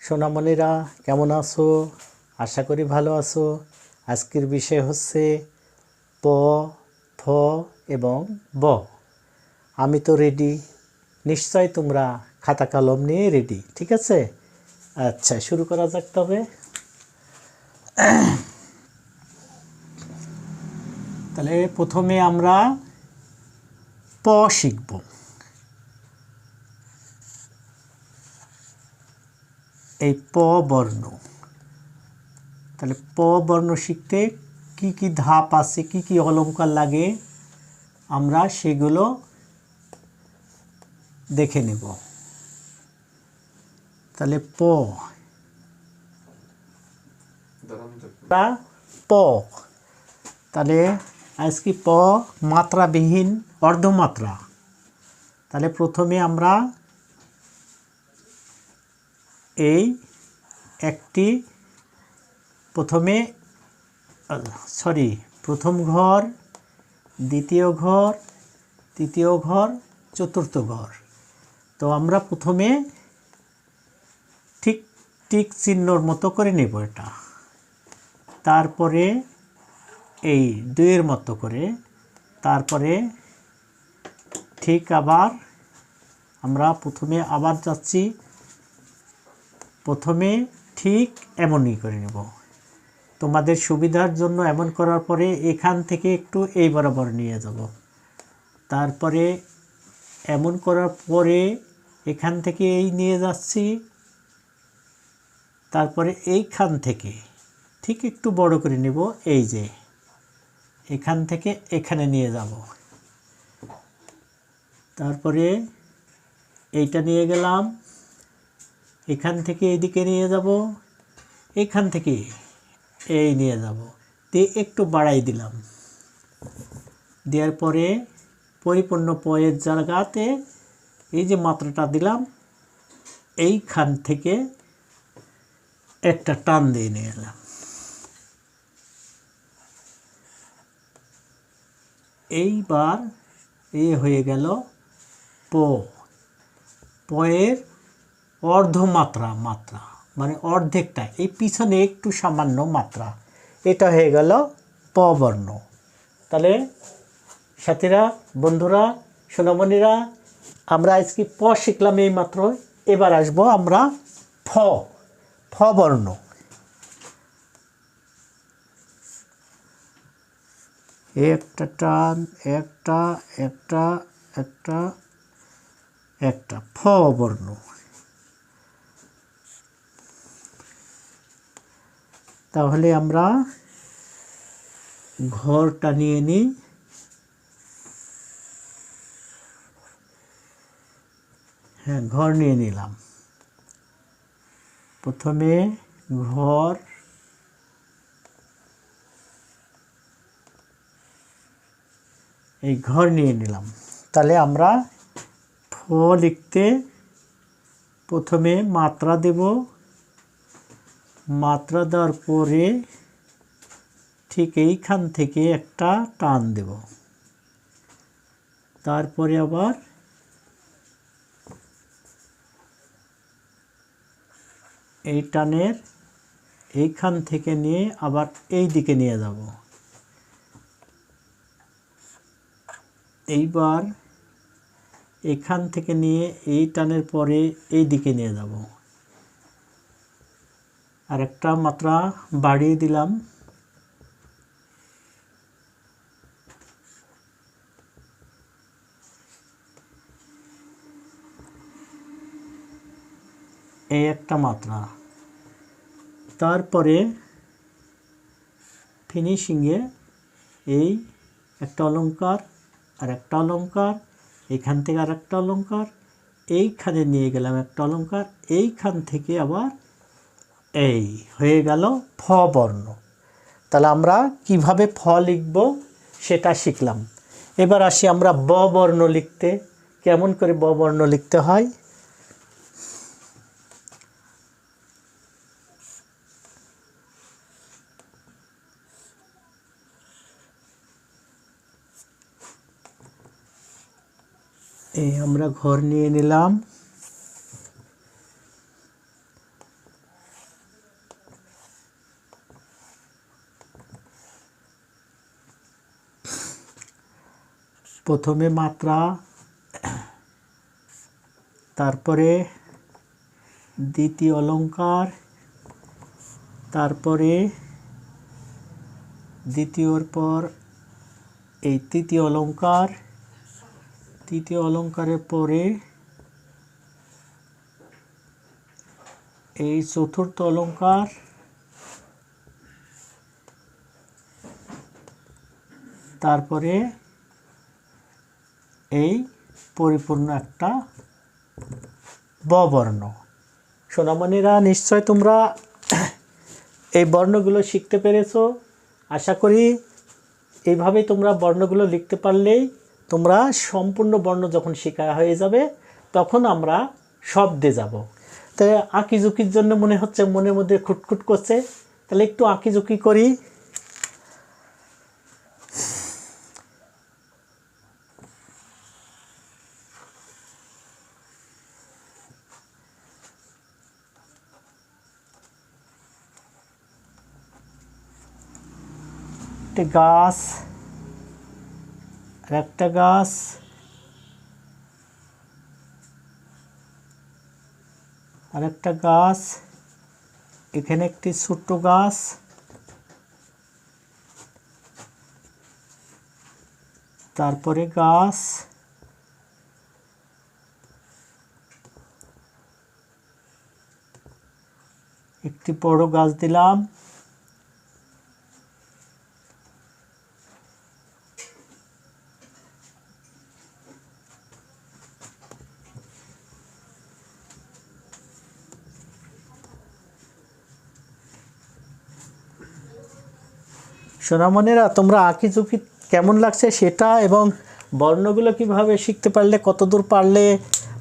সোনামণিরা কেমন আছো? আশা করি ভালো আছো। আজকের বিষয় হচ্ছে প, ফ এবং ব। আমি তো রেডি, নিশ্চয় তোমরা খাতা কলম নিয়ে রেডি, ঠিক আছে? আচ্ছা, শুরু করা যাক তবে। তাহলে প্রথমে আমরা প শিখব। এই প বর্ণ। তাহলে প বর্ণ শিখতে কি কি ধাপ আছে, কি কি অলংকার লাগে, আমরা সেগুলো দেখে নেব। তাহলে প প তাহলে আজকে প মাত্রাবিহীন অর্ধমাত্রা। তাহলে প্রথমে আমরা এই একটি প্রথম ঘর, দ্বিতীয় ঘর, তৃতীয় ঘর, চতুর্থ ঘর। তো আমরা প্রথমে ঠিক টিক চিহ্নর মতো করে নেব এটা, তারপরে এই দুইয়ের মতো করে, তারপরে ঠিক আবার আমরা প্রথমে আবার যাচ্ছি, প্রথমে ঠিক এমনই করে নেব। তোমাদের সুবিধার জন্য এমন করার পরে এখান থেকে একটু এই বরাবর নিয়ে যাব, তারপরে এমন করার পরে এখান থেকে এই নিয়ে যাচ্ছি, তারপরে এইখান থেকে ঠিক একটু বড় করে নেব, এই যে এখান থেকে এখানে নিয়ে যাব, তারপরে এইটা নিয়ে গেলাম, এখান থেকে এইদিকে নিয়ে যাব, এখান থেকে এই নিয়ে যাব, দিয়ে একটু বাড়াই দিলাম, দেওয়ার পরে পরিপূর্ণ পয়ের জায়গাতে এই যে মাত্রাটা দিলাম, এইখান থেকে একটা টান দিয়ে নিয়ে এলাম। এইবার এই হয়ে গেল প। পয়ের অর্ধমাত্রা, মানে অর্ধেকটা, এই পিছনে একটু সামান্য মাত্রা, এটা হয়ে গেল প বর্ণ। তাহলে সাথীরা, বন্ধুরা, সোনামণিরা, আমরা আজকে প শিখলাম এই মাত্র। এবার আসবো আমরা ফ বর্ণ। একটা টান, একটা একটা একটা একটা ফ বর্ণ। তাহলে আমরা ঘরটা নিয়ে নিই। হ্যাঁ, ঘর নিয়ে নিলাম। প্রথমে ঘর, এই ঘর নিয়ে নিলাম। তাহলে আমরা ফ লিখতে প্রথমে মাত্রা দেব, মাত্রা দেওয়ার পরে ঠিক এইখান থেকে একটা টান দেব, তারপরে আবার এই টানের এইখান থেকে নিয়ে আবার এই দিকে নিয়ে যাব। এইবার এখান থেকে নিয়ে এই টানের পরে এই দিকে নিয়ে যাব, আর একটা মাত্রা বাড়িয়ে দিলাম। এই একটা মাত্রা, তারপরে ফিনিশিংয়ে এই একটা অলংকার, আর একটা অলংকার, এইখান থেকে আর একটা অলংকার, এইখানে নিয়ে গেলাম একটা অলংকার, এইখান থেকে আবার এই হয়ে গেল ফ বর্ণ। তাহলে আমরা কিভাবে ফ লিখব সেটা শিখলাম। এবার আসি আমরা ব বর্ণ লিখতে। কেমন করে ব বর্ণ লিখতে হয়? এই আমরা ঘর নিয়ে নিলাম, প্রথমে মাত্রা, তারপরে দ্বিতীয় অলংকার, তারপরে দ্বিতীয়র পর এই তৃতীয় অলংকার, তৃতীয় অলংকারের পরে এই চতুর্থ অলংকার, তারপরে এই পরিপূর্ণ একটা বর্ণ। সোনামণিরা, নিশ্চয় তোমরা এই বর্ণগুলো শিখতে পেরেছো। আশা করি এইভাবে তোমরা বর্ণগুলো লিখতে পারলেই তোমরা সম্পূর্ণ বর্ণ যখন শেখা হয়ে যাবে তখন আমরা শব্দে যাব। তাই আঁকিঝুঁকির জন্য মনে হচ্ছে মনের মধ্যে খুটখুট করছে, তাহলে একটু আঁকিঝুঁকি করি। একটি গাছ, একটা গাছ, আরেকটা গাছ, এখানে একটি ছোট্ট গাছ, তারপরে গাছ, একটি বড় গাছ দিলাম, সোনামণিরা, তোমরা আঁকিঝুঁকি কেমন লাগছে সেটা এবং বর্ণগুলো কিভাবে শিখতে পারলে, কতদূর পারলে,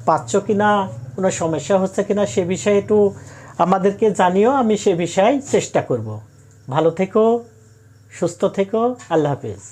পাচ্ছ কি না, কোনো সমস্যা হচ্ছে কি না সে বিষয়ে একটু আমাদেরকে জানিও। আমি সে বিষয়ে চেষ্টা করব। ভালো থেকো, সুস্থ থেকো, আল্লাহ হাফেজ।